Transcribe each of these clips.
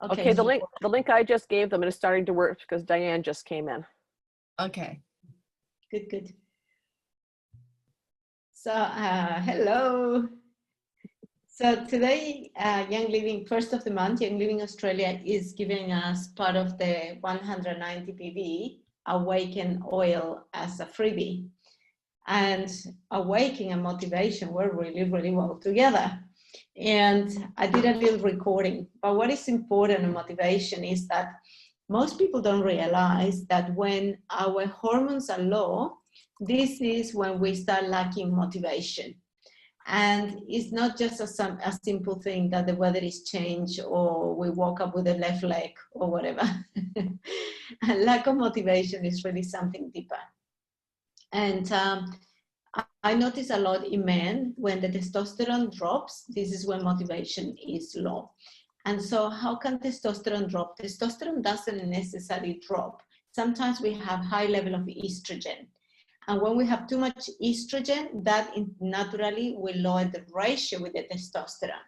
Okay, the link I just gave them is starting to work because Diane just came in. Okay. Good. So, hello. So today, Young Living, first of the month, Young Living Australia is giving us part of the 190 PV Awaken Oil as a freebie. And Awaken and Motivation were really well together. And I did a little recording. But what is important in motivation is that most people don't realize that when our hormones are low, this is when we start lacking motivation. And it's not just a simple thing that the weather is changed or we woke up with a left leg or whatever. And lack of motivation is really something deeper. And I notice a lot in men when the testosterone drops, this is when motivation is low. And so how can testosterone drop? Testosterone doesn't necessarily drop. Sometimes we have high level of estrogen. And when we have too much estrogen, that naturally will lower the ratio with the testosterone.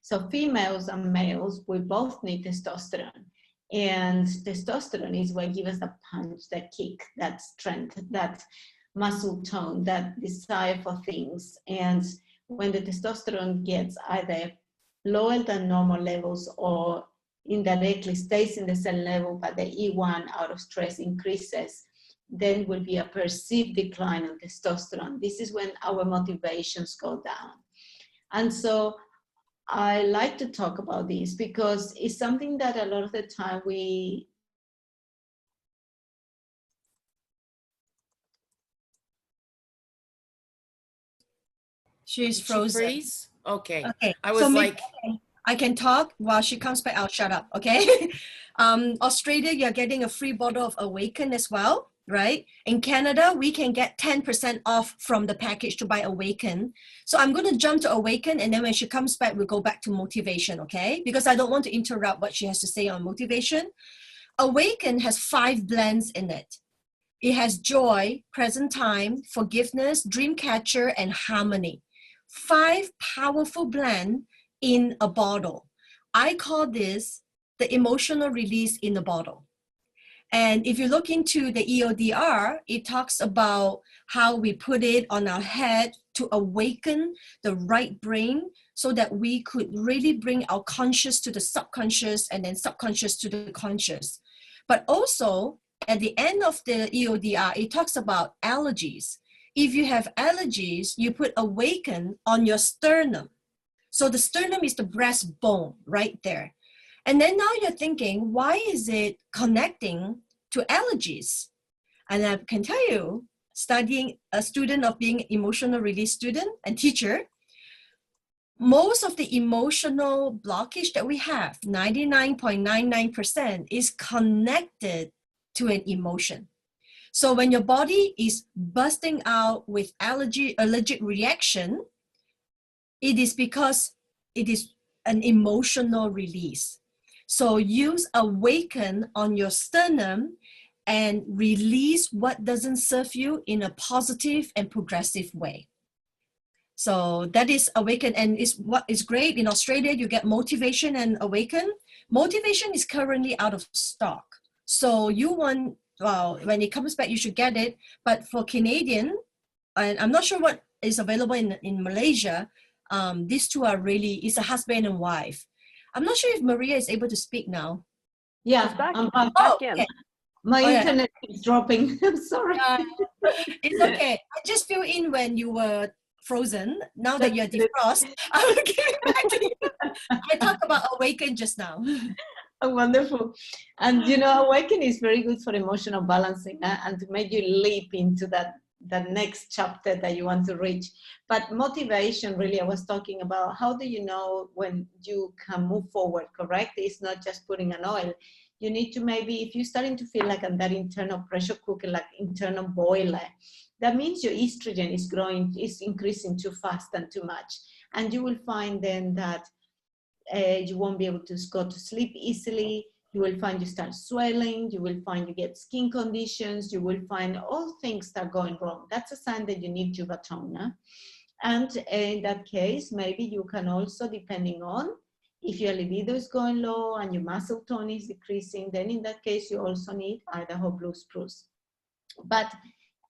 So females and males, we both need testosterone. And testosterone is what gives us the punch, that kick, that strength, that muscle tone, that desire for things. And when the testosterone gets either lower than normal levels or indirectly stays in the same level, but the E1 out of stress increases, then will be a perceived decline in testosterone. This is when our motivations go down. And so I like to talk about this because it's something that a lot of the time we She's frozen. Freeze? Okay. Okay. I was like, I can talk while she comes back. I'll shut up. Okay. Australia, you're getting a free bottle of Awaken as well, right? In Canada, we can get 10% off from the package to buy Awaken. So I'm going to jump to Awaken, and then when she comes back, we'll go back to motivation, okay? Because I don't want to interrupt what she has to say on motivation. Awaken has 5 blends in it. It has joy, present time, forgiveness, dream catcher, and harmony. 5 powerful blends in a bottle. I call this the emotional release in a bottle. And if you look into the EODR, it talks about how we put it on our head to awaken the right brain so that we could really bring our conscious to the subconscious and then subconscious to the conscious. But also at the end of the EODR, it talks about allergies. If you have allergies, you put Awaken on your sternum. So the sternum is the breastbone right there. And then now you're thinking, why is it connecting to allergies? And I can tell you, studying a student of being emotional release student and teacher, most of the emotional blockage that we have, 99.99%, is connected to an emotion. So when your body is bursting out with allergic reaction, it is because it is an emotional release. So use Awaken on your sternum and release what doesn't serve you in a positive and progressive way. So that is Awaken, and is what is great. In Australia, you get motivation and Awaken. Motivation is currently out of stock. So you want, well, when it comes back, you should get it. But for Canadian, and I'm not sure what is available in Malaysia, these two are really, it's a husband and wife. I'm not sure if Maria is able to speak now. Yeah, I'm back in. Okay. My internet is dropping. I'm sorry. It's okay. I just filled in when you were frozen. Now that you're defrost, I will give it back to you. I talked about Awaken just now. Oh, wonderful. And you know, Awaken is very good for emotional balancing and to make you leap into that next chapter that you want to reach. But motivation, really, I was talking about how do you know when you can move forward, correct? It's not just putting an oil. You need to maybe, if you're starting to feel like that internal pressure cooker, like internal boiler, that means your estrogen is growing, is increasing too fast and too much. And you will find then that you won't be able to go to sleep easily. You will find you start swelling. You will find you get skin conditions. You will find all things start going wrong. That's a sign that you need Juvatona. And in that case, maybe you can also, depending on, If your libido is going low and your muscle tone is decreasing, then in that case, you also need Idaho Blue Spruce. But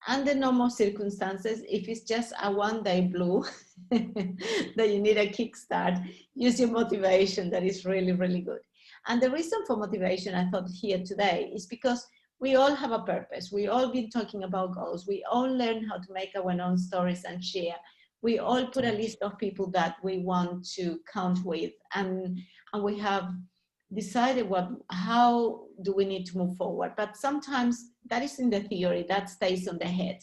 under normal circumstances, if it's just a one-day blue that you need a kickstart, use your motivation. That is really, really good. And the reason for motivation, I thought here today, is because we all have a purpose. We all been talking about goals. We all learn how to make our own stories and share. We all put a list of people that we want to count with, and we have decided how do we need to move forward. But sometimes that is in the theory, that stays on the head,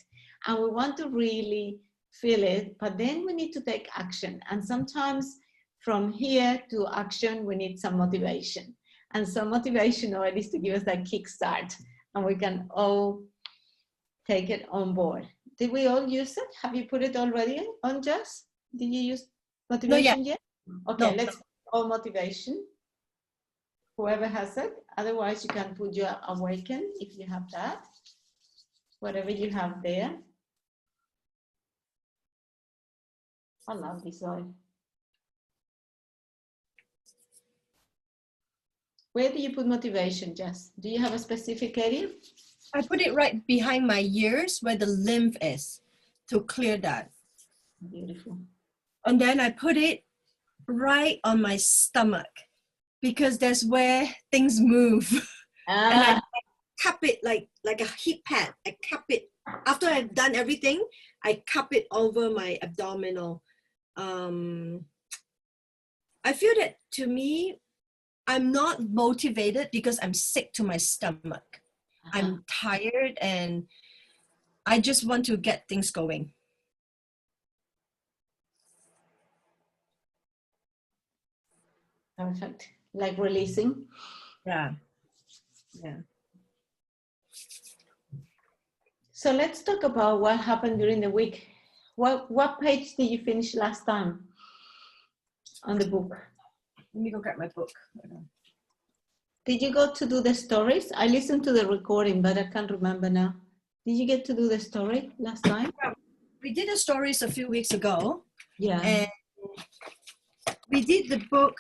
and we want to really feel it, but then we need to take action. And sometimes from here to action, we need some motivation. And some motivation already is to give us that kickstart, and we can all take it on board. Did we all use it? Have you put it already on, Jess? Did you use motivation yet? Okay, let's put all motivation. Whoever has it. Otherwise, you can put your awaken if you have that. Whatever you have there. I love this oil. Where do you put motivation, Jess? Do you have a specific area? I put it right behind my ears where the lymph is to clear that. Beautiful. And then I put it right on my stomach because that's where things move. And I cup it like a heat pad. I cup it. After I've done everything, I cup it over my abdominal. I feel that to me, I'm not motivated because I'm sick to my stomach. I'm tired and I just want to get things going. Perfect. Like releasing. Yeah. Yeah. So let's talk about what happened during the week. What page did you finish last time on the book? Let me go get my book. Did you go to do the stories? I listened to the recording, but I can't remember now. Did you get to do the story last time? We did the stories a few weeks ago. Yeah. And we did the book.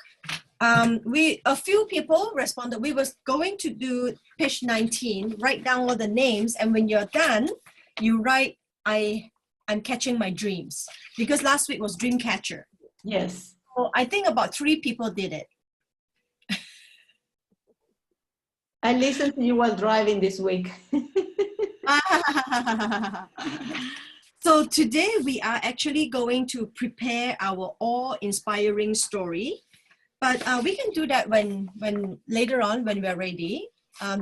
A few people responded. We was going to do page 19, write down all the names, and when you're done, you write, I'm catching my dreams. Because last week was Dream Catcher. Yes. So I think about 3 people did it. I listened to you while driving this week. So today we are actually going to prepare our awe-inspiring story, but we can do that when later on when we're ready.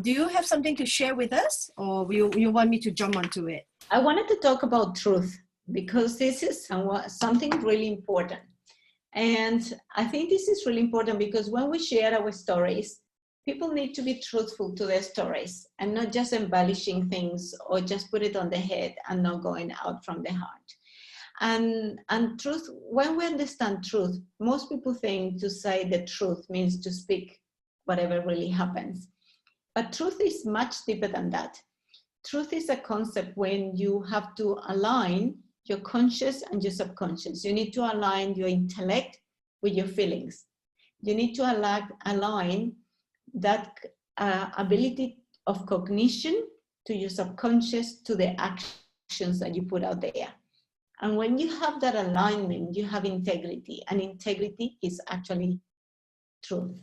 Do you have something to share with us, or you want me to jump onto it? I wanted to talk about truth because this is something really important. And I think this is really important because when we share our stories, people need to be truthful to their stories and not just embellishing things or just put it on the head and not going out from the heart. And truth, when we understand truth, most people think to say the truth means to speak whatever really happens. But truth is much deeper than that. Truth is a concept when you have to align your conscious and your subconscious. You need to align your intellect with your feelings. You need to align that ability of cognition to your subconscious, to the actions that you put out there. And when you have that alignment, you have integrity, and integrity is actually truth.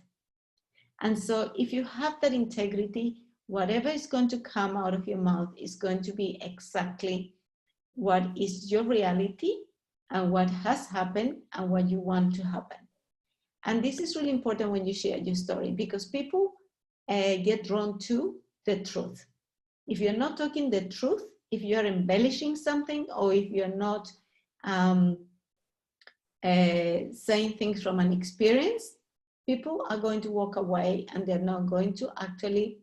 And so if you have that integrity, whatever is going to come out of your mouth is going to be exactly what is your reality and what has happened and what you want to happen. And this is really important when you share your story because people get drawn to the truth. If you're not talking the truth, if you're embellishing something, or if you're not saying things from an experience, people are going to walk away and they're not going to actually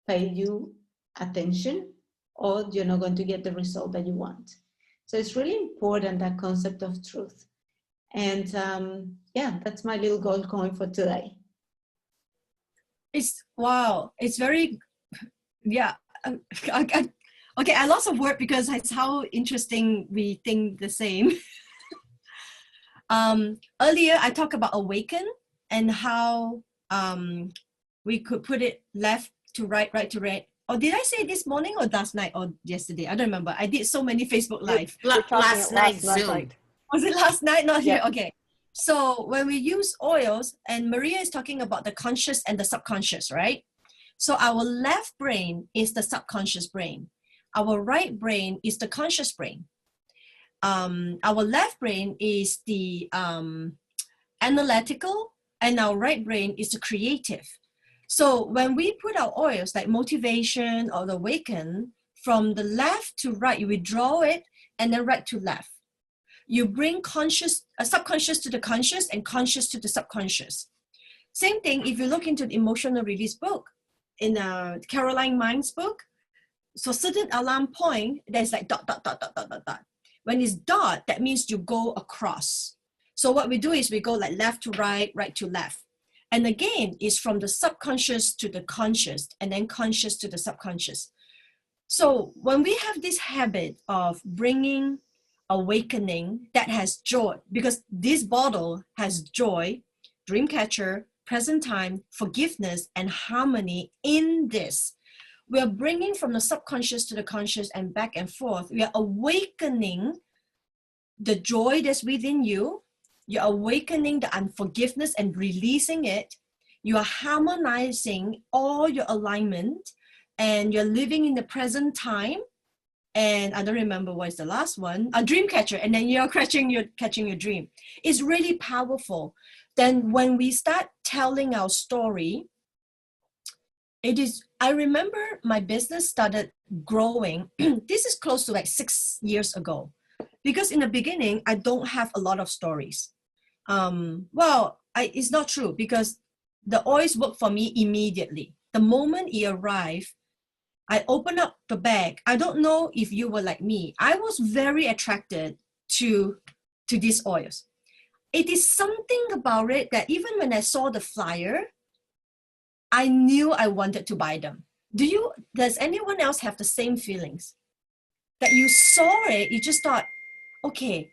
pay you attention, or you're not going to get the result that you want. So it's really important, that concept of truth. And yeah, that's my little goal going for today. Wow, it's very, yeah. Okay, I lost a word because it's how interesting we think the same. Earlier, I talked about awaken, and how we could put it left to right, right to right. Or did I say this morning or last night or yesterday? I don't remember. I did so many Facebook Live. Last night Zoom. night. Was it last night? Not Yep. here. Okay. So when we use oils, and Maria is talking about the conscious and the subconscious, right? So our left brain is the subconscious brain. Our right brain is the conscious brain. Our left brain is the analytical, and our right brain is the creative. So when we put our oils like motivation or the awaken, from the left to right, you withdraw it, and then right to left. You bring subconscious to the conscious and conscious to the subconscious. Same thing if you look into the emotional release book, in Caroline Mind's book. So certain alarm point, there's like dot, dot, dot, dot, dot, dot, dot. When it's dot, that means you go across. So what we do is we go like left to right, right to left. And again, it's from the subconscious to the conscious, and then conscious to the subconscious. So when we have this habit of bringing awakening that has joy, because this bottle has joy, dream catcher, present time, forgiveness, and harmony in this. We are bringing from the subconscious to the conscious and back and forth. We are awakening the joy that's within you. You're awakening the unforgiveness and releasing it. You are harmonizing all your alignment, and you're living in the present time. And I don't remember what's the last one, a dream catcher, and then you're catching your dream. It's really powerful. Then when we start telling our story, I remember my business started growing. This is close to like 6 years ago, because in the beginning, I don't have a lot of stories. It's not true, because the oils work for me immediately. The moment it arrived, I opened up the bag. I don't know if you were like me. I was very attracted to these oils. It is something about it that even when I saw the flyer, I knew I wanted to buy them. Does anyone else have the same feelings? That you saw it, you just thought, okay,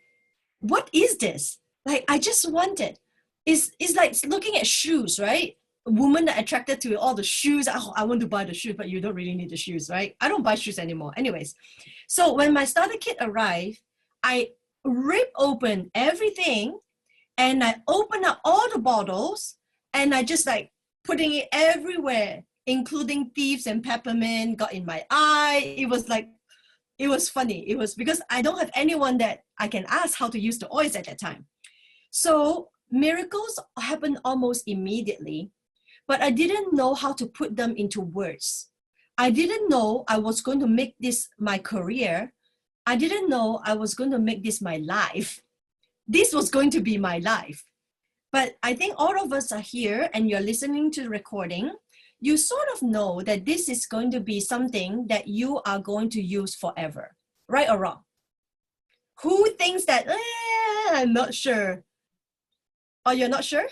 what is this? Like, I just want it. It's like looking at shoes, right? A woman that attracted to all the shoes. Oh, I want to buy the shoes, but you don't really need the shoes, right? I don't buy shoes anymore. Anyways, so when my starter kit arrived, I ripped open everything, and I opened up all the bottles, and I just like putting it everywhere, including thieves and peppermint got in my eye. It was funny. It was because I don't have anyone that I can ask how to use the oils at that time. So miracles happened almost immediately, but I didn't know how to put them into words. I didn't know I was going to make this my career. I didn't know I was going to make this my life. This was going to be my life. But I think all of us are here and you're listening to the recording. You sort of know that this is going to be something that you are going to use forever, right or wrong? Who thinks that, I'm not sure? Oh, you're not sure?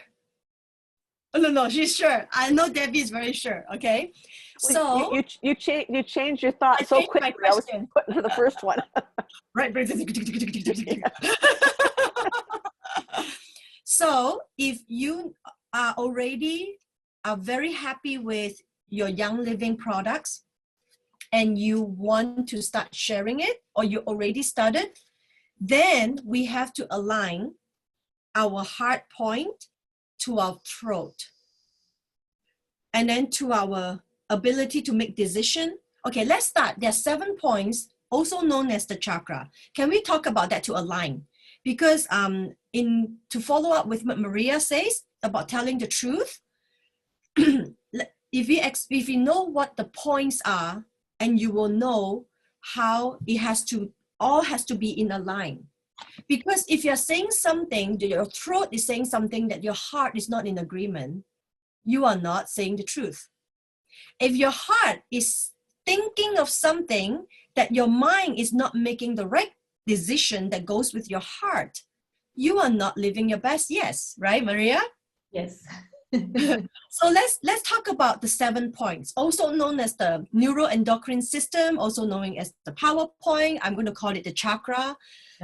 Oh, no, she's sure. I know Debbie is very sure, okay? So you changed your thought so quickly. I was putting to the first one. Right. So if you are very happy with your Young Living products and you want to start sharing it, or you already started, then we have to align our heart point to our throat, and then to our ability to make decision. Okay, let's start. There are 7 points, also known as the chakra. Can we talk about that to align? Because to follow up with what Maria says about telling the truth, if you know what the points are, and you will know how it all has to be in a line. Because if you're saying something, your throat is saying something that your heart is not in agreement, you are not saying the truth. If your heart is thinking of something that your mind is not making the right decision that goes with your heart, you are not living your best. Yes, right, Maria? Yes. So let's talk about the 7 points, also known as the neuroendocrine system, also known as the power point. I'm going to call it the chakra.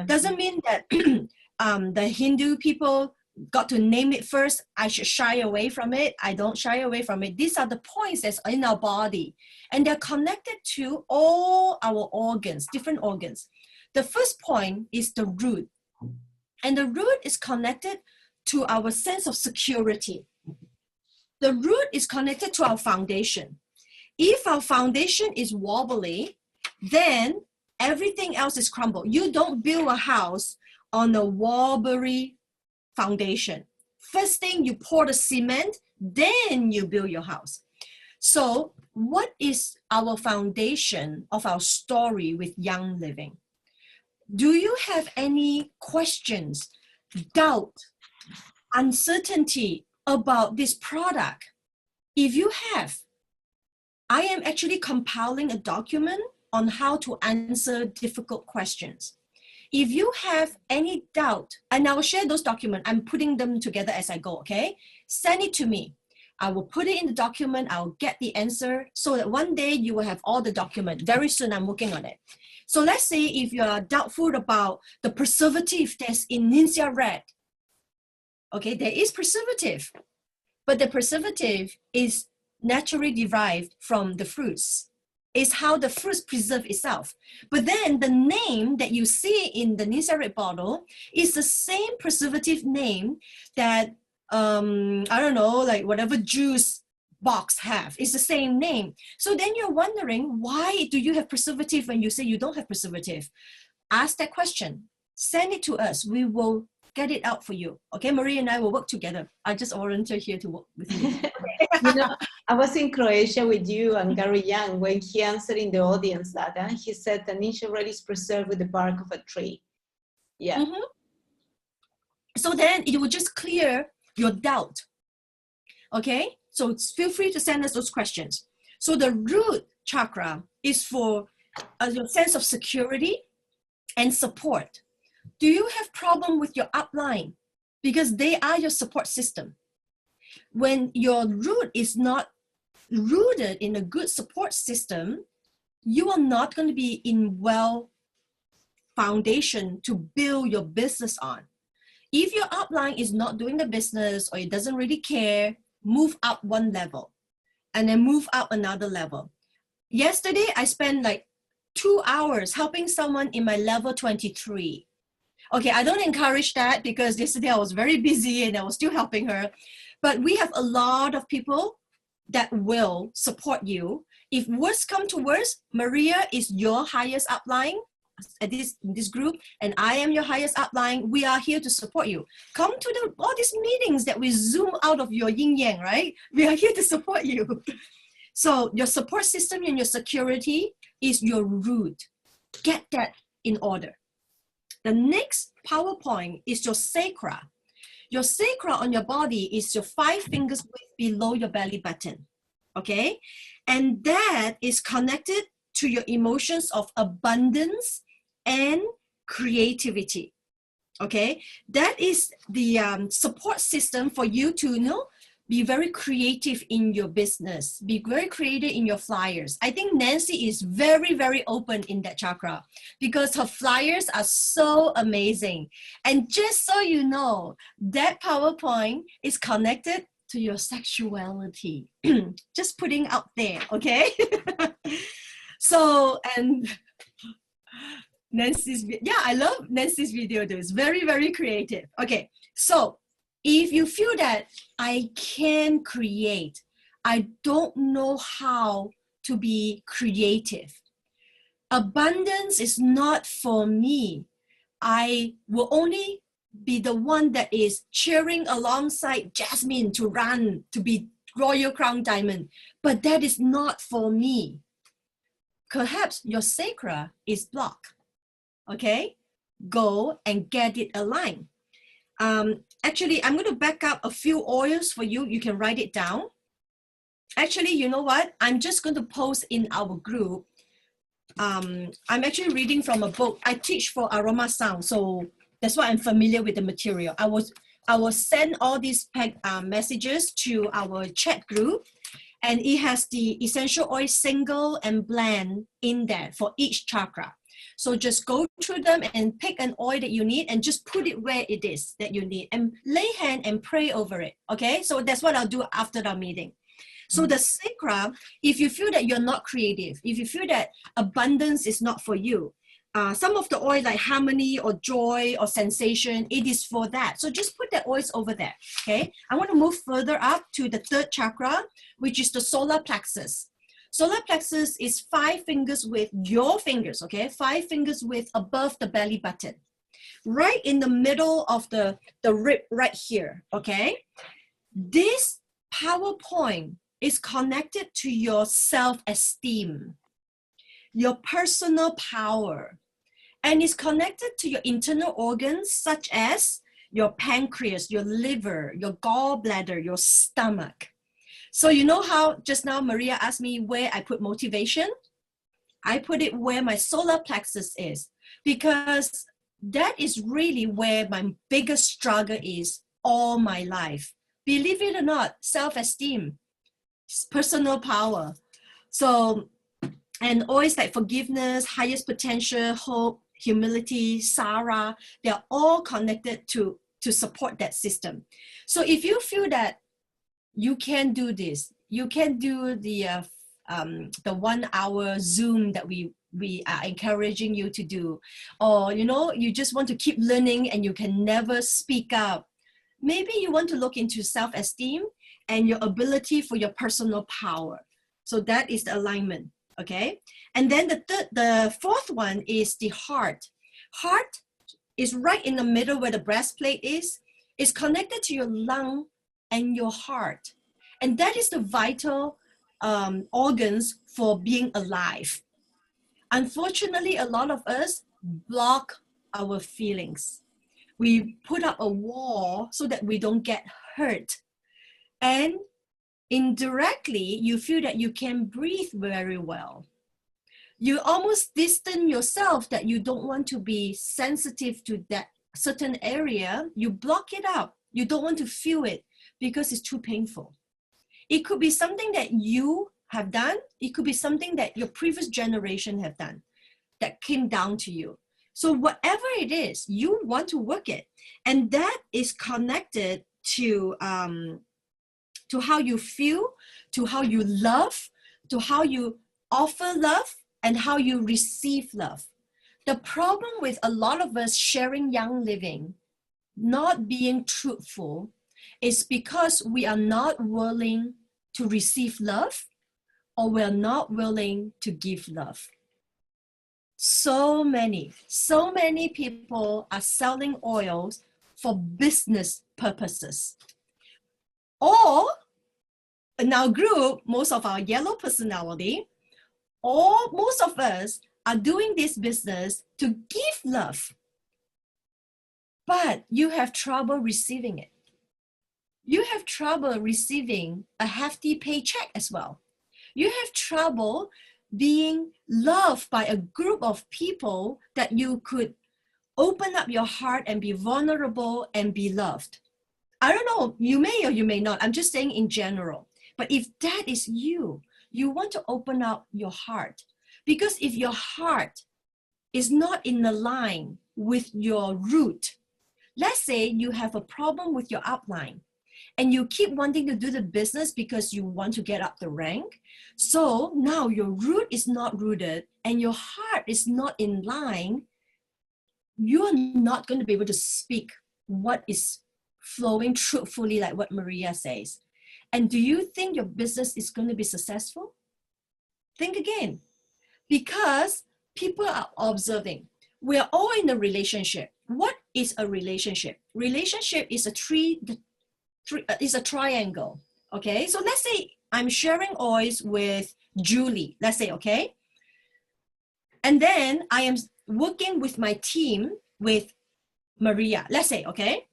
Doesn't mean that the Hindu people got to name it first. I should shy away from it. I don't shy away from it. These are the points that's in our body, and they're connected to all our organs, different organs. The first point is the root, and the root is connected to our sense of security. The root is connected to our foundation. If our foundation is wobbly, then everything else is crumbled. You don't build a house on a wobbly foundation. First thing, you pour the cement, then you build your house. So what is our foundation of our story with Young Living? Do you have any questions, doubt, uncertainty about this product? If you have, I am actually compiling a document on how to answer difficult questions. If you have any doubt, and I will share those documents, I'm putting them together as I go, okay? Send it to me. I will put it in the document, I'll get the answer, so that one day you will have all the document. Very soon I'm working on it. So let's say if you are doubtful about the preservative that's in Ninja Red, okay, there is preservative, but the preservative is naturally derived from the fruits. It's how the fruits preserve itself. But then the name that you see in the Ninja Red bottle is the same preservative name that, I don't know, like whatever juice box have. It's the same name. So then you're wondering, why do you have preservative when you say you don't have preservative? Ask that question. Send it to us. We will get it out for you. Okay, Maria and I will work together. I just volunteer here to work with you. You know, I was in Croatia with you and Gary Young when he answered in the audience that, he said the Ninja Red is preserved with the bark of a tree. Yeah. Mm-hmm. So then it will just clear your doubt. Okay, so feel free to send us those questions. So the root chakra is for your sense of security and support. Do you have problem with your upline? Because they are your support system. When your root is not rooted in a good support system, you are not going to be in well foundation to build your business on. If your upline is not doing the business or it doesn't really care, move up one level and then move up another level. Yesterday, I spent like 2 hours helping someone in my level 23. Okay, I don't encourage that because yesterday I was very busy and I was still helping her. But we have a lot of people that will support you. If worst come to worst, Maria is your highest upline at this group, and I am your highest upline. We are here to support you. Come to all these meetings that we zoom out of your yin yang, right? We are here to support you. So your support system and your security is your root. Get that in order. The next PowerPoint is your sacra. Your sacra on your body is your 5 fingers width below your belly button, okay? And that is connected to your emotions of abundance and creativity, okay? That is the support system for you to, be very creative in your business, be very creative in your flyers. I think Nancy is very, very open in that chakra because her flyers are so amazing. And just so you know, that PowerPoint is connected to your sexuality. Just putting out there, okay? So, and Nancy's, I love Nancy's video too. It's very, very creative. Okay, so if you feel that I can create, I don't know how to be creative. Abundance is not for me. I will only be the one that is cheering alongside Jasmine to run, to be Royal Crown Diamond, but that is not for me. Perhaps your sacra is blocked, okay? Go and get it aligned. Actually, I'm going to back up a few oils for you. You can write it down. Actually, you know what? I'm just going to post in our group. I'm actually reading from a book. I teach for Aroma Sound, so that's why I'm familiar with the material. I will send all these messages to our chat group, and it has the essential oil single and blend in there for each chakra. So just go through them and pick an oil that you need and just put it where it is that you need and lay hand and pray over it. Okay, so that's what I'll do after the meeting. So the sacra, if you feel that you're not creative, if you feel that abundance is not for you, some of the oil like harmony or joy or sensation, it is for that. So just put the oils over there, okay? I want to move further up to the third chakra, which is the solar plexus. Solar plexus is 5 fingers with your fingers, okay? 5 fingers width above the belly button. Right in the middle of the rib right here, okay? This power point is connected to your self-esteem, your personal power, and is connected to your internal organs such as your pancreas, your liver, your gallbladder, your stomach. So you know how just now Maria asked me where I put motivation? I put it where my solar plexus is, because that is really where my biggest struggle is all my life. Believe it or not, self-esteem, personal power. So, and always like forgiveness, highest potential, hope, humility, Sarah, they're all connected to support that system. So if you feel that you can do this, you can do the 1 hour Zoom that we are encouraging you to do, or you know, you just want to keep learning and you can never speak up. Maybe you want to look into self-esteem and your ability for your personal power. So that is the alignment, okay? And then the fourth one is the heart. Heart is right in the middle where the breastplate is. It's connected to your lung and your heart. And that is the vital organs for being alive. Unfortunately, a lot of us block our feelings. We put up a wall so that we don't get hurt. And indirectly, you feel that you can breathe very well. You almost distance yourself that you don't want to be sensitive to that certain area. You block it up. You don't want to feel it because it's too painful. It could be something that you have done. It could be something that your previous generation have done that came down to you. So whatever it is, you want to work it. And that is connected to how you feel, to how you love, to how you offer love, and how you receive love. The problem with a lot of us sharing Young Living, not being truthful, is because we are not willing to receive love, or we're not willing to give love. So many people are selling oils for business purposes. Or in our group, most of our yellow personality, or most of us are doing this business to give love. But you have trouble receiving it. You have trouble receiving a hefty paycheck as well. You have trouble being loved by a group of people that you could open up your heart and be vulnerable and be loved. I don't know, you may or you may not. I'm just saying in general. But if that is you, you want to open up your heart. Because if your heart is not in the line with your root, let's say you have a problem with your outline, and you keep wanting to do the business because you want to get up the rank. So now your root is not rooted and your heart is not in line. You're not going to be able to speak what is flowing truthfully, like what Maria says. And do you think your business is going to be successful? Think again. Because people are observing. We're all in a relationship. What is a relationship? Relationship is a triangle, okay? So let's say I'm sharing oils with Julie, let's say, okay? And then I am working with my team with Maria, let's say, okay?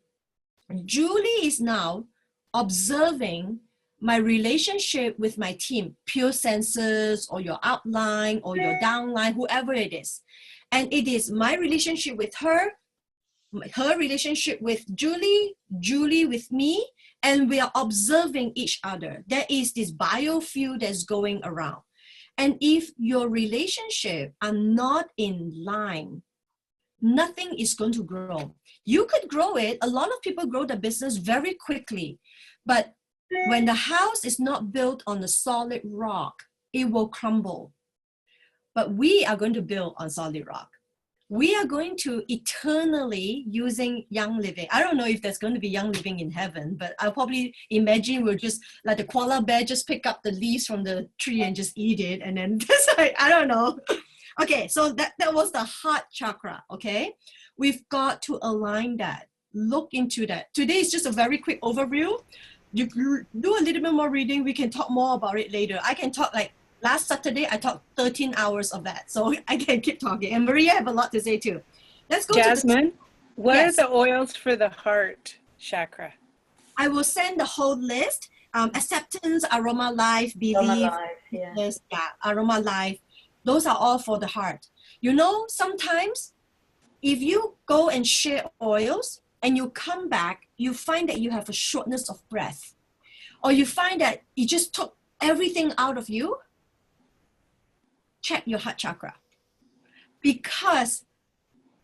Julie is now observing my relationship with my team, pure senses or your outline or your downline, whoever it is. And it is my relationship with her relationship with Julie, Julie with me, and we are observing each other. There is this biofield that's going around. And if your relationship are not in line, nothing is going to grow. You could grow it. A lot of people grow the business very quickly, but when the house is not built on the solid rock, it will crumble. But we are going to build on solid rock. We are going to eternally using Young Living. I don't know if there's going to be Young Living in heaven, but I'll probably imagine we'll just, like the koala bear, just pick up the leaves from the tree and just eat it. And then I don't know. Okay, so that was the heart chakra, okay? We've got to align that. Look into that. Today is just a very quick overview. You do a little bit more reading. We can talk more about it later. I can talk like last Saturday, I talked 13 hours of that. So I can keep talking. And Maria have a lot to say too. Let's go Jasmine, to what Yes. are the oils for the heart chakra? I will send the whole list. Acceptance, Aroma Life, Believe, Aroma Life. Those are all for the heart. You know, sometimes if you go and share oils and you come back, you find that you have a shortness of breath, or you find that it just took everything out of you, check your heart chakra.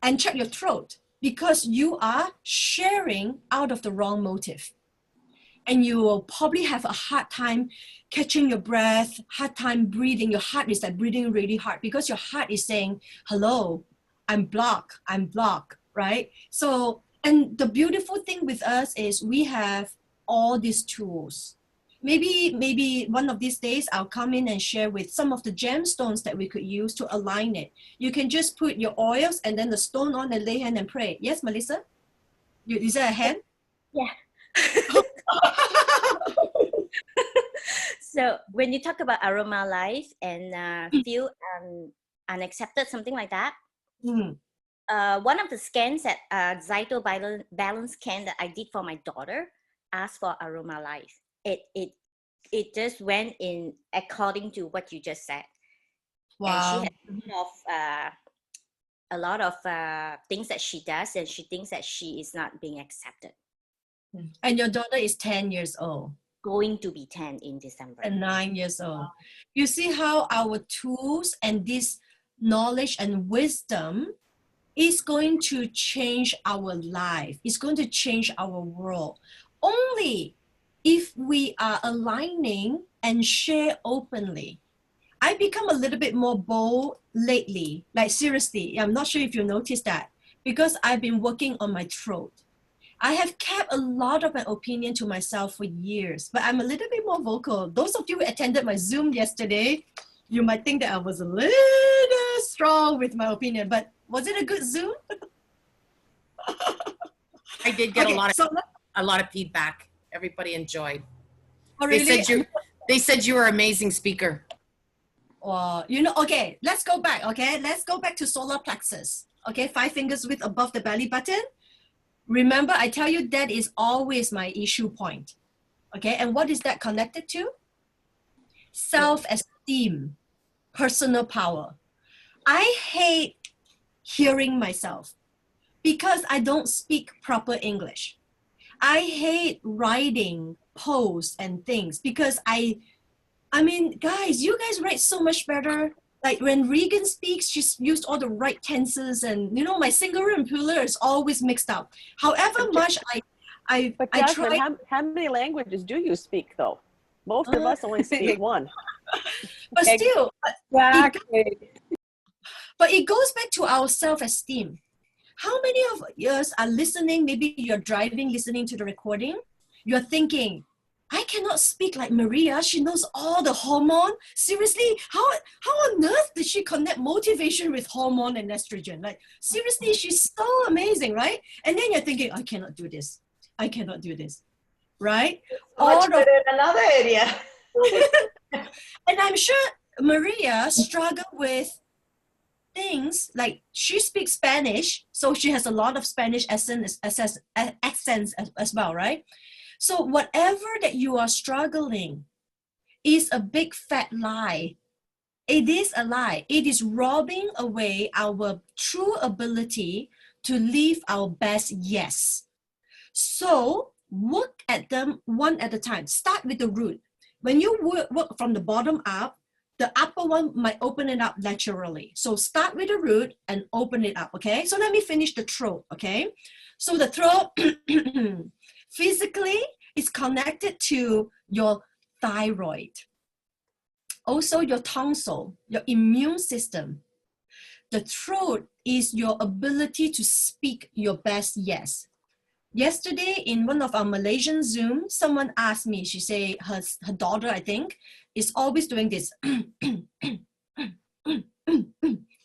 And check your throat, because you are sharing out of the wrong motive. And you will probably have a hard time catching your breath, hard time breathing. Your heart is like breathing really hard because your heart is saying, hello, I'm blocked, right? So, and the beautiful thing with us is we have all these tools. Maybe one of these days I'll come in and share with some of the gemstones that we could use to align it. You can just put your oils and then the stone on and lay hand and pray. Yes, Melissa? Is there a hand? Yeah. So when you talk about Aroma Life and feel unaccepted, something like that, one of the scans that Zyto Balance scan that I did for my daughter asked for Aroma Life. It just went in according to what you just said. Wow. And she has a lot of things that she does, and she thinks that she is not being accepted. And your daughter is 10 years old. Going to be 10 in December. And 9 years old. You see how our tools and this knowledge and wisdom is going to change our life. It's going to change our world. Only if we are aligning and share openly. I become a little bit more bold lately. Like seriously, I'm not sure if you noticed that, because I've been working on my throat. I have kept a lot of my opinion to myself for years, but I'm a little bit more vocal. Those of you who attended my Zoom yesterday, you might think that I was a little strong with my opinion, but was it a good Zoom? I did get a lot of feedback. Everybody enjoyed. Oh, really? They said you were an amazing speaker. Well, you know, okay, let's go back, okay? Let's go back to solar plexus, okay? 5 fingers width above the belly button. Remember, I tell you that is always my issue point, okay? And what is that connected to? Self-esteem, personal power. I hate hearing myself because I don't speak proper English. I hate writing posts and things because I mean, guys, you guys write so much better. Like when Regan speaks, she's used all the right tenses, and you know, my singular and plural is always mixed up. However much I Jasmine, try. how many languages do you speak though? Most of us only speak one. But still, Exactly. but it goes back to our self-esteem. How many of us are listening? Maybe you're driving, listening to the recording. You're thinking, I cannot speak like Maria. She knows all the hormone. Seriously, how on earth did she connect motivation with hormone and estrogen? Like, seriously, she's so amazing, right? And then you're thinking, I cannot do this. I cannot do this, right? Much better in another area. And I'm sure Maria struggled with things like she speaks Spanish, so she has a lot of Spanish accents as well, right? So whatever that you are struggling is a big fat lie. It is a lie. It is robbing away our true ability to live our best yes. So work at them one at a time. Start with the root. When you work from the bottom up, the upper one might open it up naturally. So start with the root and open it up, okay? So let me finish the throat, okay? So the throat physically is connected to your thyroid, also your tonsil, your immune system. The throat is your ability to speak your best yes. Yesterday in one of our Malaysian Zoom, someone asked me, she said her daughter, I think, is always doing this.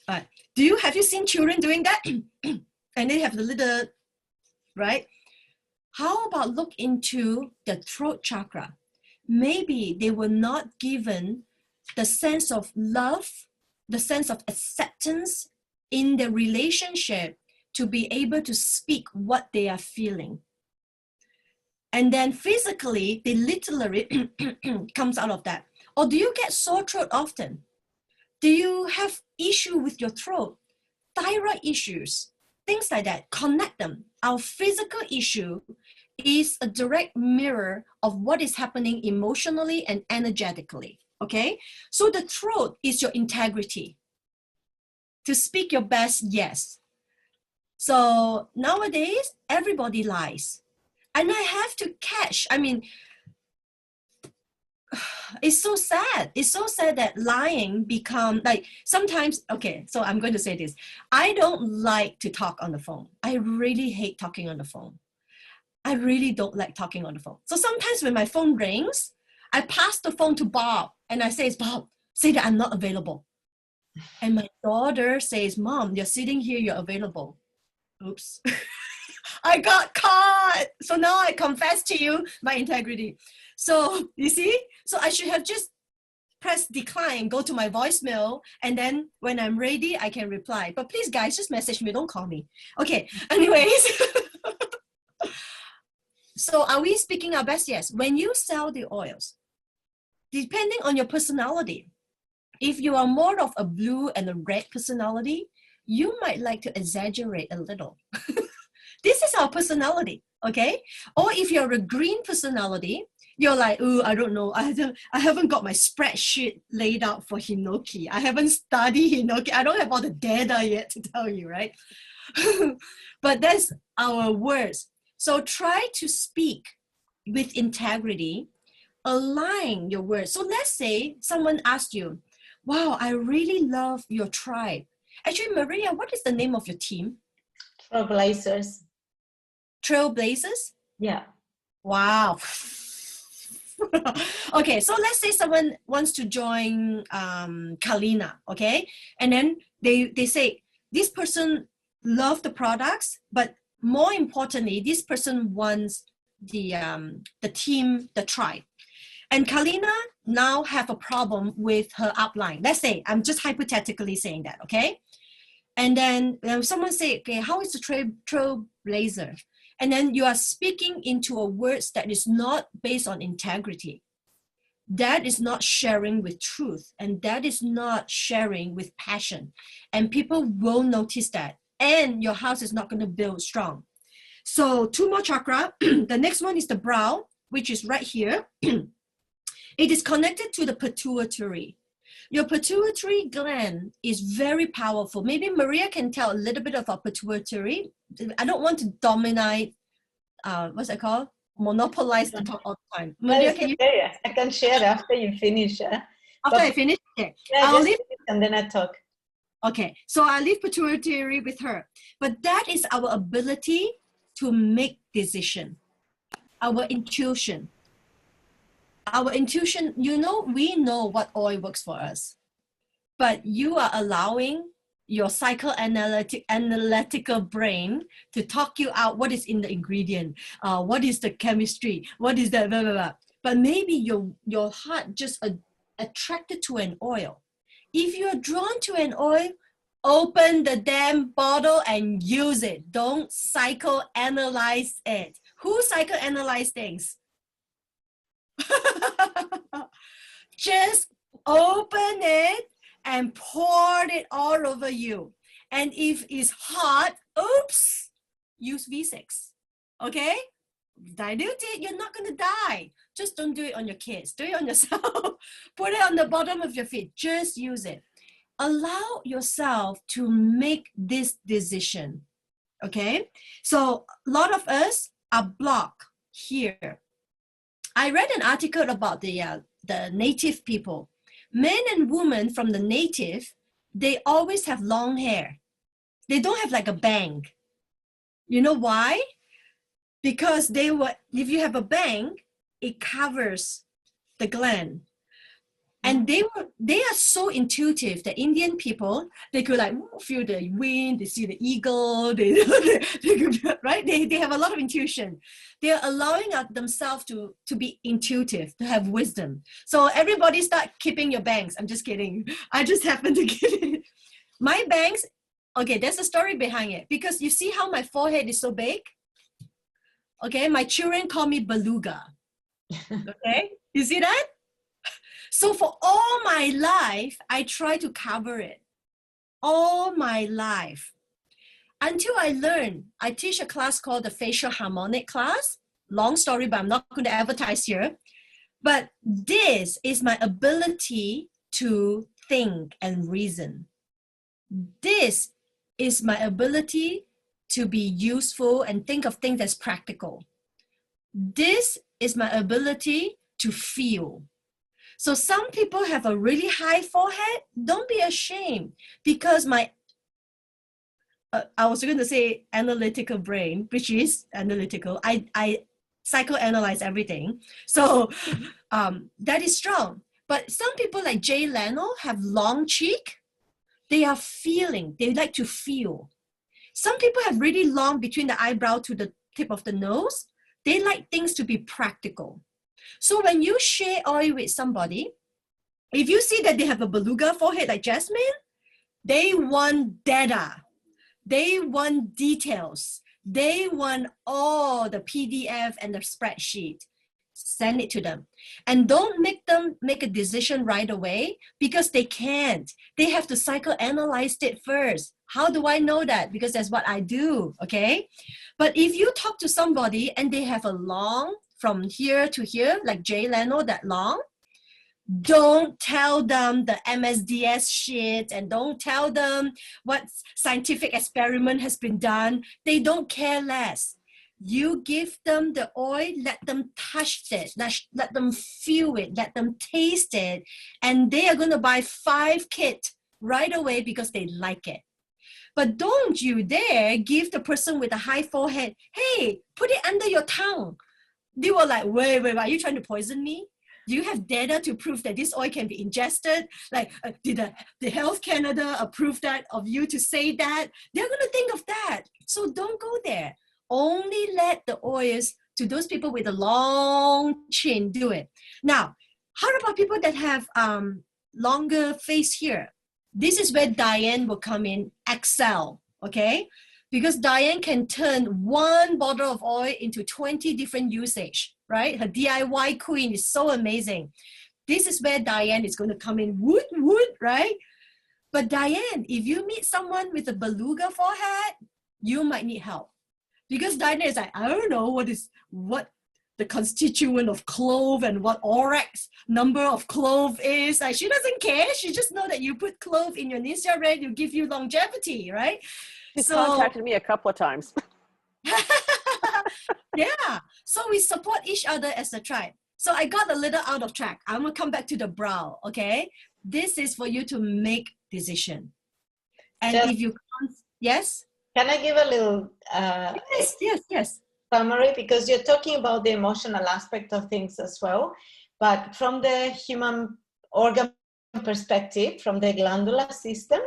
Have you seen children doing that? And they have the little, right? How about look into the throat chakra? Maybe they were not given the sense of love, the sense of acceptance in the relationship to be able to speak what they are feeling. And then physically, they literally comes out of that. Or do you get sore throat often? Do you have issue with your throat? Thyroid issues, things like that, connect them. Our physical issue is a direct mirror of what is happening emotionally and energetically, okay? So the throat is your integrity. To speak your best yes. So nowadays, everybody lies. And I have to catch, I mean, it's so sad. It's so sad that lying become like sometimes, okay, so I'm going to say this. I don't like to talk on the phone. I really hate talking on the phone. I really don't like talking on the phone. So sometimes when my phone rings, I pass the phone to Bob and I say, Bob, say that I'm not available. And my daughter says, Mom, you're sitting here, you're available. Oops. I got caught. So now I confess to you my integrity. So you see, so I should have just pressed decline, go to my voicemail, and then when I'm ready, I can reply. But please guys, just message me, don't call me. Okay, anyways. So are we speaking our best? Yes. When you sell the oils, depending on your personality, if you are more of a blue and a red personality, you might like to exaggerate a little. This is our personality, okay? Or if you're a green personality, you're like, oh, I don't know. I haven't got my spreadsheet laid out for Hinoki. I haven't studied Hinoki. I don't have all the data yet to tell you, right? But that's our words. So try to speak with integrity, align your words. So let's say someone asked you, wow, I really love your tribe. Actually, Maria, what is the name of your team? Trailblazers. Trailblazers? Yeah. Wow. Okay, so let's say someone wants to join Kalina, okay? And then they say, this person loves the products, but more importantly, this person wants the team, the tribe. And Kalina now have a problem with her upline. Let's say, I'm just hypothetically saying that, okay? And then someone say, okay, how is the trailblazer? And then you are speaking into a words that is not based on integrity. That is not sharing with truth. And that is not sharing with passion. And people will notice that. And your house is not going to build strong. So 2 more chakra. The next one is the brow, which is right here. It is connected to the pituitary. Your pituitary gland is very powerful. Maybe Maria can tell a little bit about pituitary. I don't want to dominate, what's it called? Monopolize the talk all the time. Maria, can you? I can share after you finish. After I finish? Okay. Yeah, I'll leave, and then I talk. okay, so I'll leave pituitary with her. But that is our ability to make decision. Our intuition. Our intuition, you know, we know what oil works for us, but you are allowing your psychoanalytical brain to talk you out what is in the ingredient, what is the chemistry, what is that, blah, blah, blah. But maybe your heart just attracted to an oil. If you're drawn to an oil, open the damn bottle and use it. Don't psychoanalyze it. Who psychoanalyze things? Just open it and pour it all over you. And if it's hot, oops, use V6. Okay? Dilute it, you're not going to die. Just don't do it on your kids. Do it on yourself. Put it on the bottom of your feet. Just use it. Allow yourself to make this decision. Okay? So a lot of us are blocked here. I read an article about the native people. Men and women from the native, they always have long hair. They don't have like a bang. You know why? Because if you have a bang, it covers the gland. And they are so intuitive. The Indian people, they could like feel the wind, they see the eagle, they could, right? They have a lot of intuition. They are allowing themselves to be intuitive, to have wisdom. So everybody start keeping your bangs. I'm just kidding. I just happen to get it. My bangs, okay, there's a story behind it. Because you see how my forehead is so big? Okay, my children call me beluga. Okay, you see that? So for all my life, I try to cover it. All my life. Until I learned, I teach a class called the facial harmonic class. Long story, but I'm not going to advertise here. But this is my ability to think and reason. This is my ability to be useful and think of things as practical. This is my ability to feel. So some people have a really high forehead. Don't be ashamed, because my, I was going to say analytical brain, which is analytical. I psychoanalyze everything. So that is strong. But some people like Jay Leno have long cheek. They are feeling, they like to feel. Some people have really long between the eyebrow to the tip of the nose. They like things to be practical. So when you share oil with somebody, if you see that they have a beluga forehead like Jasmine, they want data. They want details. They want all the PDF and the spreadsheet. Send it to them. And don't make them make a decision right away, because they can't. They have to psychoanalyze it first. How do I know that? Because that's what I do, okay? But if you talk to somebody and they have a long, from here to here, like Jay Leno, that long, don't tell them the MSDS shit, and don't tell them what scientific experiment has been done. They don't care less. You give them the oil, let them touch it, let them feel it, let them taste it, and they are going to buy 5 kits right away because they like it. But don't you dare give the person with a high forehead, hey, put it under your tongue. They were like, wait, are you trying to poison me? Do you have data to prove that this oil can be ingested? Like, did the Health Canada approve that of you to say that? They're going to think of that. So don't go there. Only let the oils to those people with a long chin do it. Now, how about people that have longer face here? This is where Diane will come in, excel, okay? Because Diane can turn 1 bottle of oil into 20 different usage, right? Her DIY queen is so amazing. This is where Diane is going to come in, wood, right? But Diane, if you meet someone with a beluga forehead, you might need help. Because Diane is like, I don't know what the constituent of clove and what ORAX number of clove is. Like, she doesn't care. She just know that you put clove in your Ninja Red, you give you longevity, right? She's contacted me a couple of times. Yeah. So we support each other as a tribe. So I got a little out of track. I'm going to come back to the brow, okay? This is for you to make decision. And if you can't, yes? Can I give a little Yes. summary? Because you're talking about the emotional aspect of things as well. But from the human organ perspective, from the glandular system,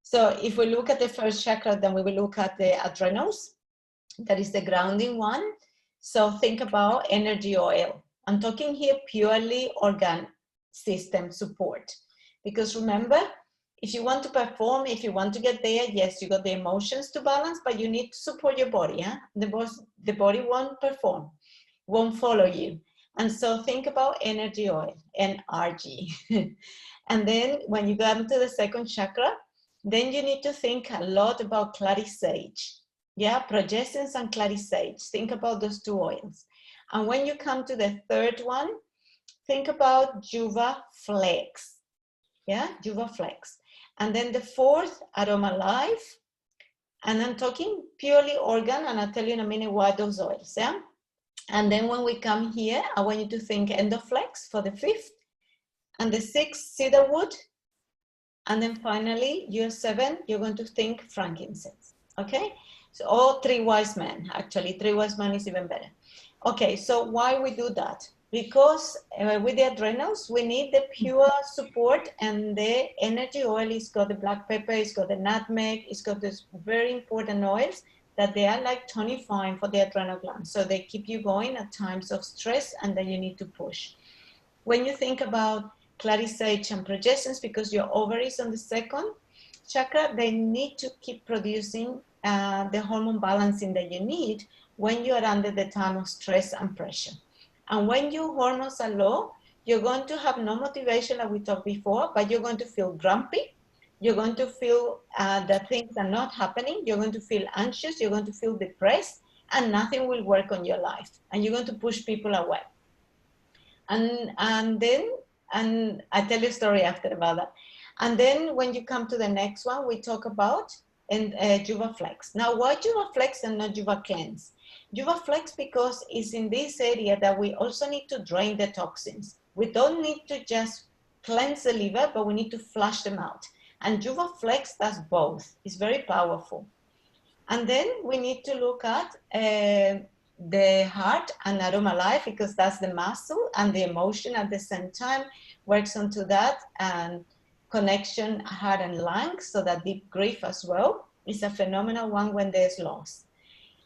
so if we look at the first chakra, then we will look at the adrenals. That is the grounding one. So think about energy oil. I'm talking here purely organ system support. Because remember, if you want to perform, if you want to get there, yes, you got the emotions to balance, but you need to support your body. Huh? The body won't perform, won't follow you. And so think about energy oil, NRG. And then when you go into the second chakra, then you need to think a lot about clary sage. Yeah, progestins and clary sage. Think about those 2 oils. And when you come to the third one, think about Juva Flex. Yeah, Juva Flex. And then the fourth, Aroma Life. And I'm talking purely organ, and I'll tell you in a minute why those oils, yeah? And then when we come here, I want you to think Endoflex for the fifth, and the sixth, cedarwood. And then finally, year 7, you're going to think frankincense, okay? So all 3 wise men, actually, 3 wise men is even better. Okay, so why we do that? Because with the adrenals, we need the pure support, and the energy oil, it's got the black pepper, it's got the nutmeg, it's got these very important oils that they are like tonifying for the adrenal glands. So they keep you going at times of stress and then you need to push. When you think about clarisage and progestions, because your ovaries on the second chakra, they need to keep producing the hormone balancing that you need when you are under the time of stress and pressure. And when your hormones are low, you're going to have no motivation, like we talked before, but you're going to feel grumpy. You're going to feel that things are not happening. You're going to feel anxious. You're going to feel depressed, and nothing will work on your life. And you're going to push people away. And I tell you a story after about that. And then when you come to the next one, we talk about Juva Flex. Now, why Juva Flex and not Juva Cleanse? Juva Flex because it's in this area that we also need to drain the toxins. We don't need to just cleanse the liver, but we need to flush them out. And Juva Flex does both. It's very powerful. And then we need to look at the heart and Aroma Life, because that's the muscle, and the emotion at the same time works onto that, and connection, heart and lungs, so that deep grief as well is a phenomenal one when there's loss.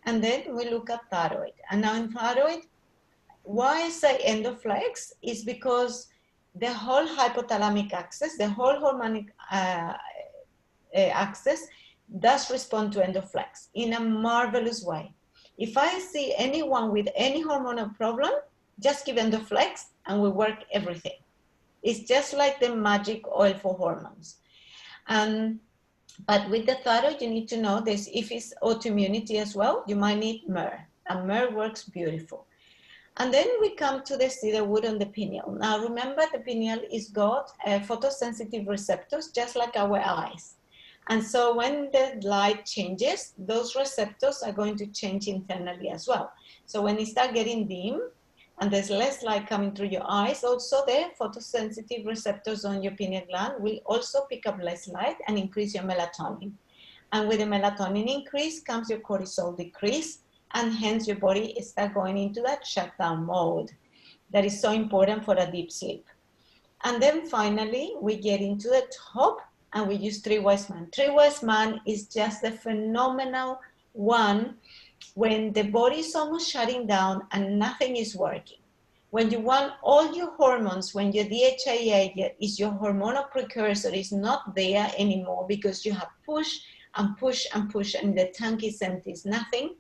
And then we look at thyroid. And now in thyroid, why I say Endoflex is because the whole hypothalamic axis, the whole hormonic axis does respond to Endoflex in a marvelous way. If I see anyone with any hormonal problem, just give Endoflex and we work everything. It's just like the magic oil for hormones. But with the thyroid, you need to know this. If it's autoimmunity as well, you might need myrrh, and myrrh works beautiful. And then we come to the cedarwood on the pineal. Now remember, the pineal is got photosensitive receptors, just like our eyes. And so when the light changes, those receptors are going to change internally as well. So when it starts getting dim, and there's less light coming through your eyes, also the photosensitive receptors on your pineal gland will also pick up less light and increase your melatonin. And with the melatonin increase comes your cortisol decrease, and hence your body starts going into that shutdown mode that is so important for a deep sleep. And then finally, we get into the top and we use 3 wise man. 3 wise man is just a phenomenal one when the body is almost shutting down and nothing is working. When you want all your hormones, when your DHEA is your hormonal precursor, is not there anymore because you have pushed and pushed and pushed and the tank is empty, it's nothing,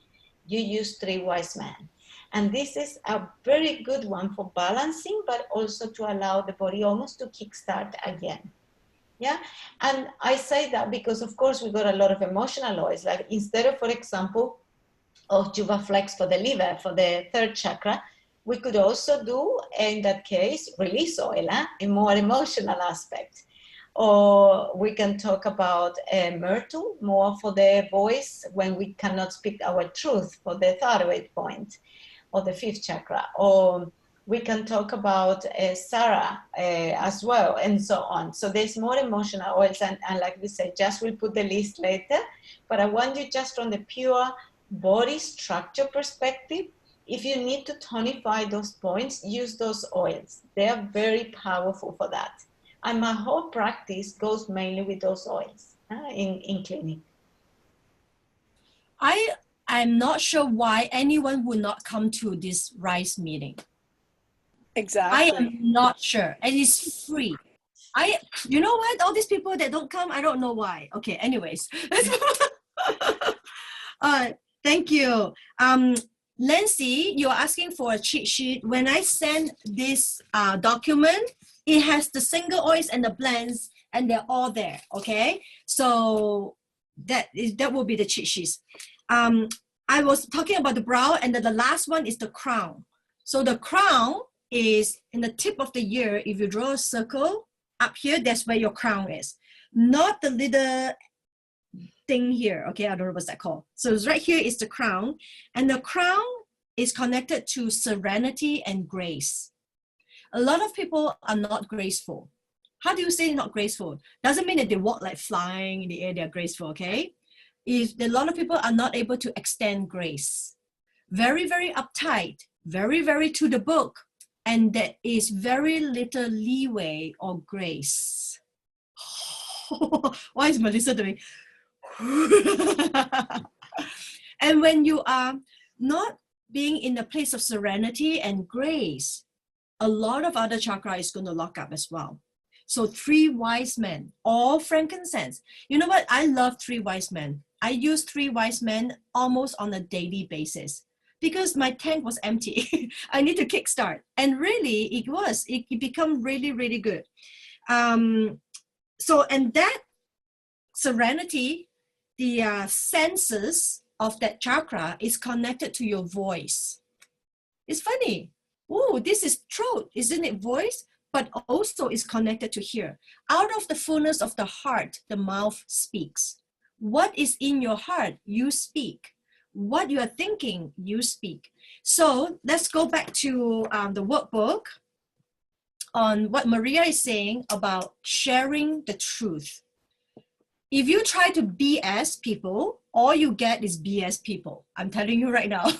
you use 3 wise men. And this is a very good one for balancing, but also to allow the body almost to kickstart again. Yeah, and I say that because of course we got a lot of emotional oils, like instead of, for example, of Juva Flex for the liver, for the 3rd chakra, we could also do, in that case, release oil, a more emotional aspect. Or we can talk about myrtle, more for the voice when we cannot speak our truth, for the thyroid point, or the 5th chakra. Or we can talk about Sarah as well, and so on. So there's more emotional oils, and like we said, just we'll put the list later, but I want you just from the pure body structure perspective, if you need to tonify those points, use those oils. They are very powerful for that. And my whole practice goes mainly with those oils in clinic. I'm not sure why anyone would not come to this RISE meeting. Exactly. I am not sure. And it's free. You know what? All these people that don't come, I don't know why. Okay, anyways. Thank you. Nancy, you're asking for a cheat sheet. When I send this document, it has the single oils and the blends, and they're all there, okay? So that will be the cheat sheets. I was talking about the brow, and then the last one is the crown. So the crown is in the tip of the ear. If you draw a circle up here, that's where your crown is. Not the little thing here. Okay, I don't know what's that called. So it's right here is the crown. And the crown is connected to serenity and grace. A lot of people are not graceful. How do you say not graceful? Doesn't mean that they walk like flying in the air, they're graceful, okay? If a lot of people are not able to extend grace. Very, very uptight, very, very to the book, and there is very little leeway or grace. Why is Melissa doing? And when you are not being in a place of serenity and grace, a lot of other chakra is going to lock up as well. So 3 wise men, all frankincense. You know what? I love 3 wise men. I use 3 wise men almost on a daily basis because my tank was empty. I need to kickstart. And really, it became really, really good. And that serenity, the senses of that chakra is connected to your voice. It's funny. Oh, this is throat, isn't it voice? But also is connected to here. Out of the fullness of the heart, the mouth speaks. What is in your heart, you speak. What you are thinking, you speak. So let's go back to the workbook on what Maria is saying about sharing the truth. If you try to BS people, all you get is BS people. I'm telling you right now.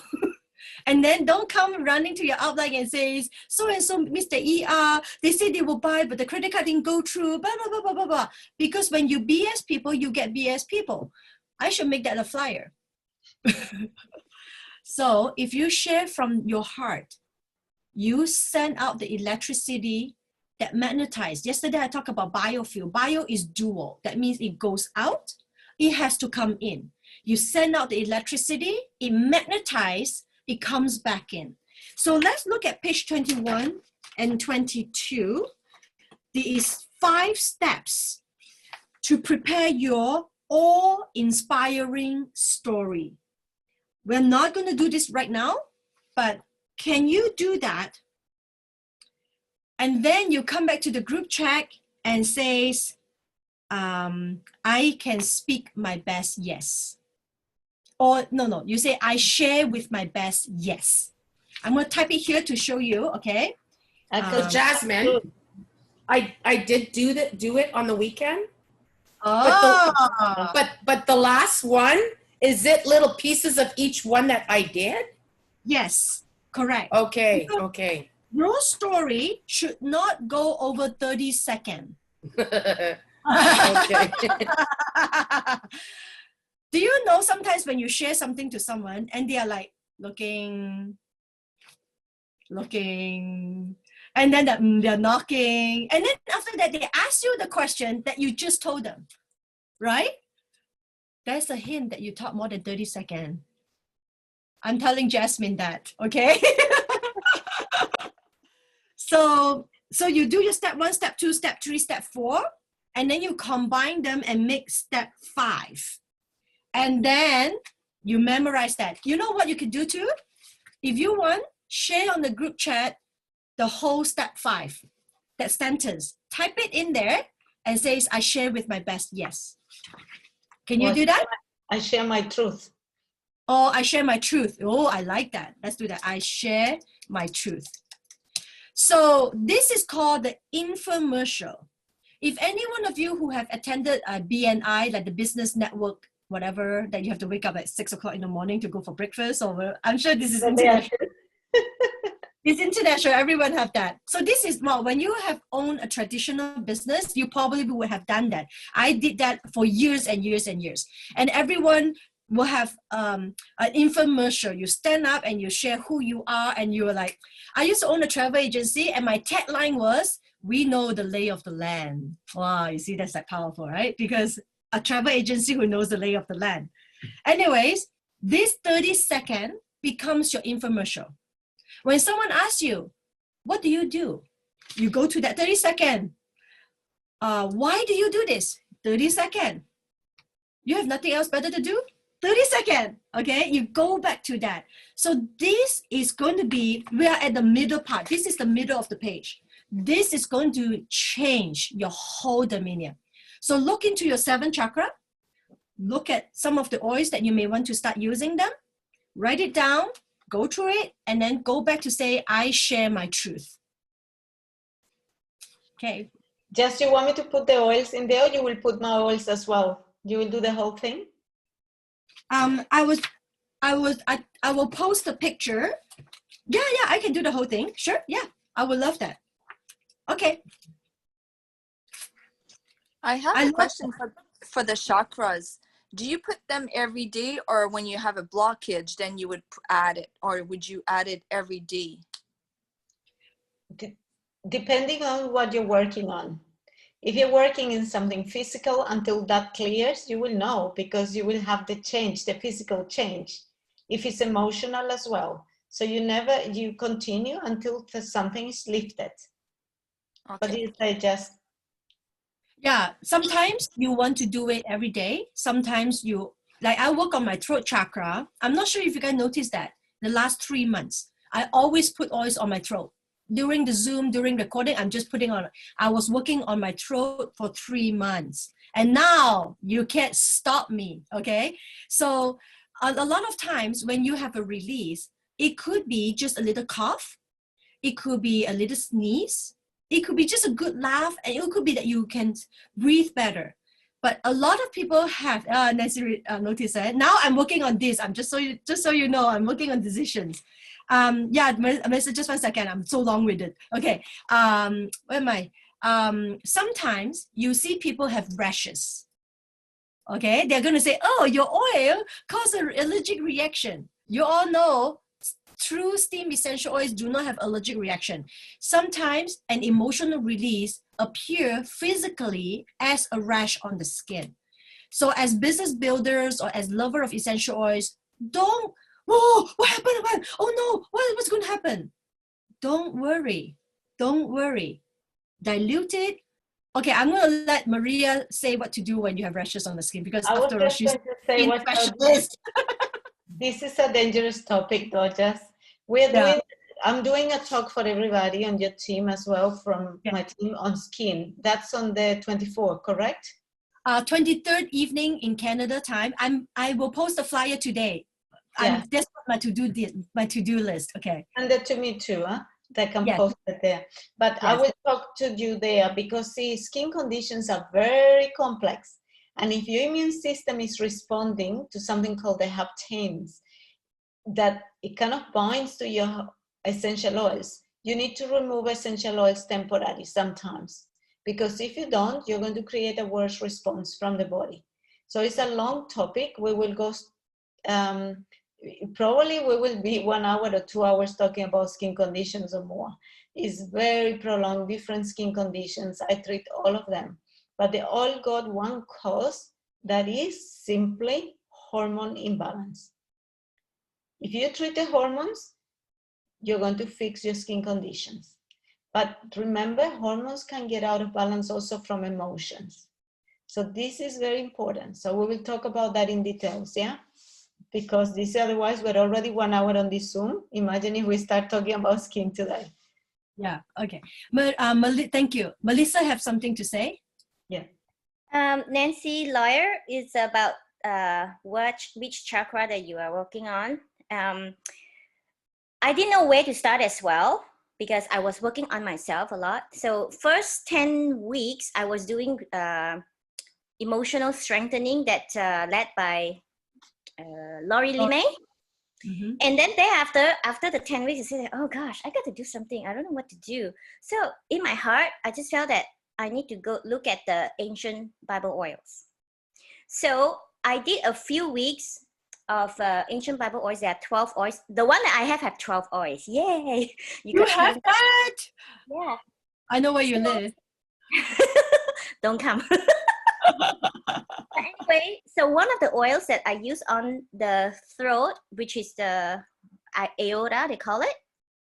And then don't come running to your outline and say, so-and-so, Mr. ER, they say they will buy, but the credit card didn't go through, blah, blah, blah, blah, blah, blah. Because when you BS people, you get BS people. I should make that a flyer. So if you share from your heart, you send out the electricity that magnetizes. Yesterday I talked about biofuel. Bio is dual. That means it goes out, it has to come in. You send out the electricity, it magnetizes, it comes back in. So let's look at page 21 and 22. These 5 steps to prepare your awe-inspiring story. We're not going to do this right now, but can you do that? And then you come back to the group chat and says, I can speak my best yes. Or no, you say, I share with my best yes. I'm going to type it here to show you, okay? Because Jasmine, I did do it on the weekend. Oh. But the last one, is it little pieces of each one that I did? Yes, correct. Okay, okay. Your story should not go over 30 seconds. Okay. Do you know sometimes when you share something to someone and they are like looking, and then they're knocking, and then after that they ask you the question that you just told them, right? That's a hint that you talk more than 30 seconds. I'm telling Jasmine that, okay? So you do your step 1, step 2, step 3, step 4, and then you combine them and make step 5. And then you memorize that. You know what you can do too? If you want, share on the group chat the whole step 5, that sentence. Type it in there and says, I share with my best yes. Can you do that? I share my truth. Oh, I share my truth. Oh, I like that. Let's do that. I share my truth. So this is called the infomercial. If any one of you who have attended a BNI, like the business network, whatever, that you have to wake up at 6 o'clock in the morning to go for breakfast, or I'm sure this is international. It's international, everyone have that. So this is, well, when you have owned a traditional business, you probably would have done that. I did that for years and years and years. And everyone will have an infomercial. You stand up and you share who you are, and you're like, I used to own a travel agency, and my tagline was, we know the lay of the land. Wow, you see, that's like powerful, right? Because a travel agency who knows the lay of the land. Anyways, this 30 second becomes your infomercial. When someone asks you, what do? You go to that 30 second. Why do you do this? 30 second. You have nothing else better to do? 30 seconds, okay? You go back to that. So this is going to be, we are at the middle part. This is the middle of the page. This is going to change your whole demeanor. So look into your 7th chakra. Look at some of the oils that you may want to start using them. Write it down, go through it, and then go back to say, I share my truth. Okay. Just, you want me to put the oils in there, or you will put my oils as well? You will do the whole thing? I will post a picture. Yeah, I can do the whole thing. Sure, yeah, I would love that. Okay. I have a question for the chakras. Do you put them every day, or when you have a blockage, then you would add it, or would you add it every day? Depending on what you're working on. If you're working in something physical, until that clears, you will know, because you will have the change, the physical change. If it's emotional as well. So you continue until something is lifted. Okay. But you say just... Yeah, sometimes you want to do it every day. Sometimes you, like I work on my throat chakra. I'm not sure if you guys noticed that the last 3 months, I always put oils on my throat. During the Zoom, during recording, I'm just putting on, I was working on my throat for 3 months. And now you can't stop me, okay? So a lot of times when you have a release, it could be just a little cough. It could be a little sneeze. It could be just a good laugh, and it could be that you can breathe better. But a lot of people have, Nancy noticed that. Now I'm working on this. I'm just so you know, I'm working on decisions. Yeah, Melissa, just 1 second. I'm so long-winded. Okay, where am I? Sometimes you see people have rashes. Okay, they're going to say, oh, your oil caused an allergic reaction. You all know true steam essential oils do not have allergic reaction. Sometimes an emotional release appears physically as a rash on the skin. So as business builders or as lover of essential oils, don't, whoa, what happened? Oh no, what's going to happen? Don't worry. Don't worry. Dilute it. Okay, I'm going to let Maria say what to do when you have rashes on the skin, because after all, she's say a specialist. This is a dangerous topic, though. I'm doing a talk for everybody on your team as well, from my team on skin. That's on the 24th, correct? 23rd evening in Canada time. I will post a flyer today. Yeah. I'm desperate my to-do list. Okay. And that to me too, huh? They can Yes. post it there. But Yes. I will talk to you there, because see, skin conditions are very complex. And if your immune system is responding to something called the haptens, that it kind of binds to your essential oils, you need to remove essential oils temporarily sometimes. Because if you don't, you're going to create a worse response from the body. So it's a long topic. We will go, probably we will be 1 hour or 2 hours talking about skin conditions or more. It's very prolonged, different skin conditions. I treat all of them. But they all got one cause, that is simply hormone imbalance. If you treat the hormones, you're going to fix your skin conditions. But remember, hormones can get out of balance also from emotions. So this is very important. So we will talk about that in details, yeah? Because this, otherwise we're already 1 hour on this Zoom. Imagine if we start talking about skin today. Yeah, okay. Thank you. Melissa have something to say? Yeah. Nancy, lawyer, is about which chakra that you are working on. I didn't know where to start as well, because I was working on myself a lot. So first 10 weeks, I was doing emotional strengthening that led by Laurie Limay. Mm-hmm. And then thereafter, after the 10 weeks, I said, oh gosh, I got to do something. I don't know what to do. So in my heart, I just felt that I need to go look at the ancient Bible oils. So I did a few weeks of ancient Bible oils. There are 12 oils. The one that I have 12 oils. Yay! You have that? Yeah. I know where you live. Don't come. Anyway, so one of the oils that I use on the throat, which is the aorta, they call it,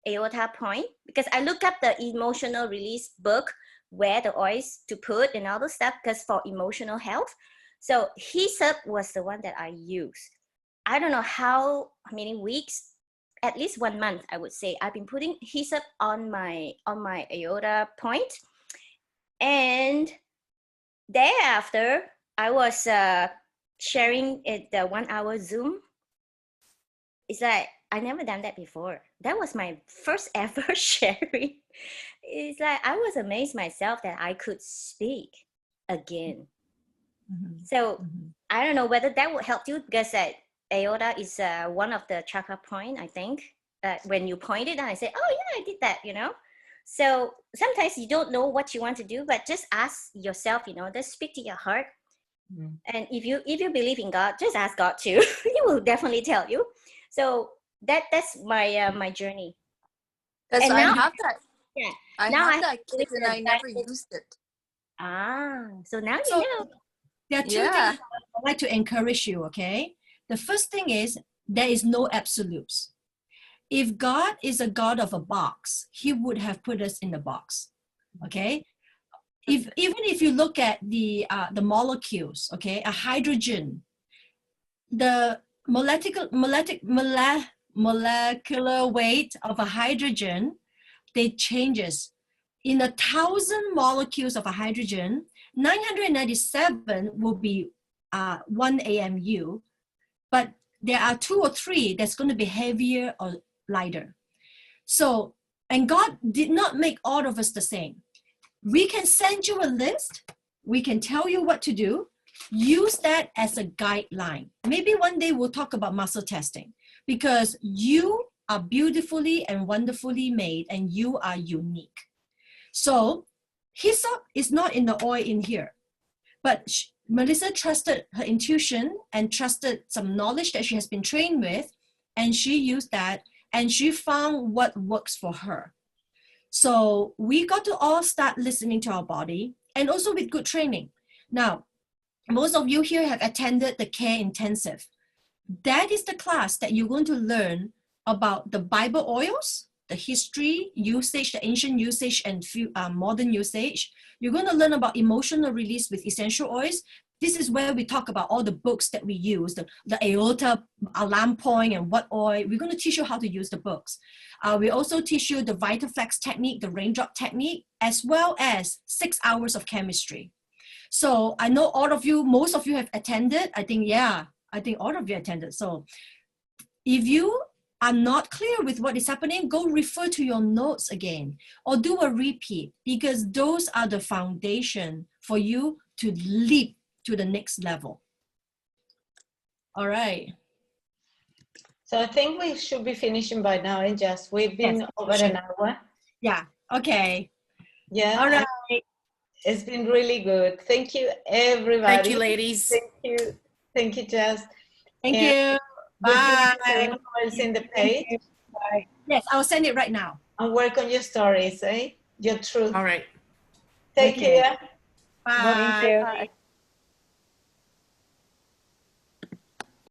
aorta point, because I look up the emotional release book where the oils to put and all the stuff, because for emotional health. So hyssop was the one that I used. I don't know how many weeks, at least 1 month, I would say, I've been putting hyssop on my aorta point. And thereafter, I was sharing it the 1 hour Zoom. It's like, I never done that before. That was my first ever sharing. It's like, I was amazed myself that I could speak again. So I don't know whether that would help you, because aorta is one of the chakra point, I think. When you point it, and I say, oh yeah, I did that, you know. So sometimes you don't know what you want to do, but just ask yourself, you know, just speak to your heart. And if you believe in God, just ask God too. He will definitely tell you. So that's my my journey. Because I now, have that. Yeah. I now have that kit and I never used it. So now you know. There are two things I'd like to encourage you, okay? The first thing is, there is no absolutes. If God is a God of a box, he would have put us in the box, okay? Even if you look at the molecules, okay, a hydrogen, the molecular weight of a hydrogen, they changes. In 1,000 molecules of a hydrogen, 997 will be 1 AMU, but there are 2 or 3 that's going to be heavier or lighter. So, and God did not make all of us the same. We can send you a list. We can tell you what to do. Use that as a guideline. Maybe one day we'll talk about muscle testing, because you are beautifully and wonderfully made and you are unique. So hyssop is not in the oil in here, but Melissa trusted her intuition and trusted some knowledge that she has been trained with, and she used that and she found what works for her. So we got to all start listening to our body, and also with good training. Now, most of you here have attended the Care Intensive. That is the class that you're going to learn about the Bible oils, the history, usage, the ancient usage, and modern usage. You're going to learn about emotional release with essential oils. This is where we talk about all the books that we use, the aorta alarm point and what oil. We're going to teach you how to use the books. We also teach you the VitaFlex technique, the raindrop technique, as well as 6 hours of chemistry. So I know all of you, most of you have attended. I think all of you attended. So if you are not clear with what is happening, go refer to your notes again or do a repeat, because those are the foundation for you to leap to the next level. All right. So I think we should be finishing by now, and just we've been over an hour. Yeah. Okay. Yeah. All right. It's been really good. Thank you, everybody. Thank you, ladies. Thank you. Thank you, Jess. Thank you. Bye. Bye. In the page. Bye. Yes, I'll send it right now. And work on your stories, eh? Your truth. All right. Take care. Bye. Thank you.